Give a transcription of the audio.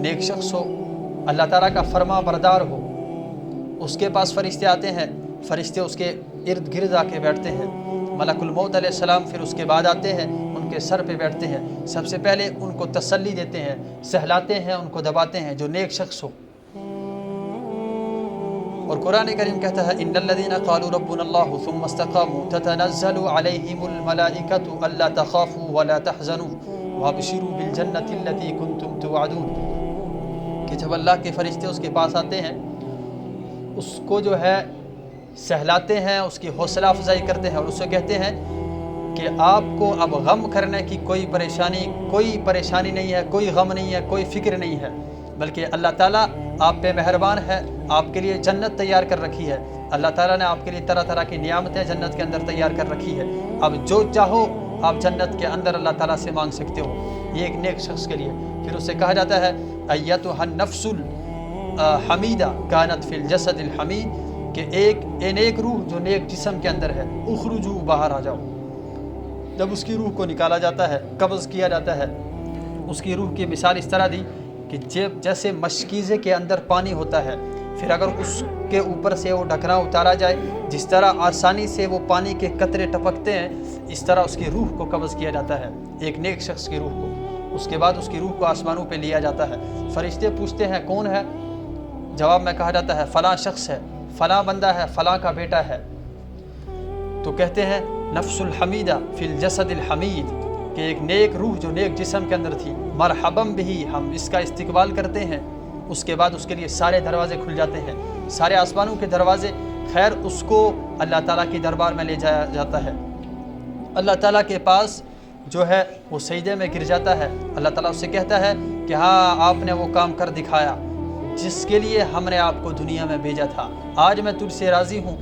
نیک شخص ہو، اللہ تعالیٰ کا فرما بردار ہو، اس کے پاس فرشتے آتے ہیں، فرشتے اس کے ارد گرد آ کے بیٹھتے ہیں، ملک الموت علیہ السلام پھر اس کے بعد آتے ہیں، ان کے سر پہ بیٹھتے ہیں، سب سے پہلے ان کو تسلی دیتے ہیں، سہلاتے ہیں، ان کو دباتے ہیں، جو نیک شخص ہو۔ اور قرآن کریم کہتا ہے ان الذين قالوا ربنا الله ثم استقاموا تتنزل عليهم الملائكة الا تخافوا ولا تحزنوا وابشروا بالجنة التي كنتم توعدون، کہ جب اللہ کے فرشتے اس کے پاس آتے ہیں، اس کو جو ہے سہلاتے ہیں، اس کی حوصلہ افزائی کرتے ہیں، اور اسے کہتے ہیں کہ آپ کو اب غم کرنے کی کوئی پریشانی نہیں ہے، کوئی غم نہیں ہے، کوئی فکر نہیں ہے، بلکہ اللہ تعالیٰ آپ پہ مہربان ہے، آپ کے لیے جنت تیار کر رکھی ہے، اللہ تعالیٰ نے آپ کے لیے طرح طرح کی نعمتیں جنت کے اندر تیار کر رکھی ہے، اب جو چاہو آپ جنت کے اندر اللہ تعالیٰ سے مانگ سکتے ہو۔ یہ ایک نیک شخص کے لیے۔ پھر اسے کہا جاتا ہے ایتھا النفس الحمیدہ کانت فی الجسد الحمید، کہ ایک نیک روح جو نیک جسم کے اندر ہے، اخرجو، باہر آ جاؤ۔ جب اس کی روح کو نکالا جاتا ہے، قبض کیا جاتا ہے، اس کی روح کی مثال اس طرح دی کہ جیسے مشکیزے کے اندر پانی ہوتا ہے، پھر اگر اس کے اوپر سے وہ ڈھکنا اتارا جائے، جس طرح آسانی سے وہ پانی کے قطرے ٹپکتے ہیں، اس طرح اس کی روح کو قبض کیا جاتا ہے، ایک نیک شخص کی روح کو۔ اس کے بعد اس کی روح کو آسمانوں پہ لیا جاتا ہے، فرشتے پوچھتے ہیں کون ہے؟ جواب میں کہا جاتا ہے فلاں شخص ہے، فلاں بندہ ہے، فلاں کا بیٹا ہے۔ تو کہتے ہیں نفس الحمیدہ فی الجسد الحمید، کہ ایک نیک روح جو نیک جسم کے اندر تھی، مرحباً بہی، ہم اس کا استقبال کرتے ہیں۔ اس کے بعد اس کے لیے سارے دروازے کھل جاتے ہیں، سارے آسمانوں کے دروازے، خیر اس کو اللہ تعالیٰ کی دربار میں لے جایا جاتا ہے۔ اللہ تعالیٰ کے پاس جو ہے وہ سجدے میں گر جاتا ہے، اللہ تعالیٰ اس سے کہتا ہے کہ ہاں آپ نے وہ کام کر دکھایا جس کے لیے ہم نے آپ کو دنیا میں بھیجا تھا، آج میں تجھ سے راضی ہوں۔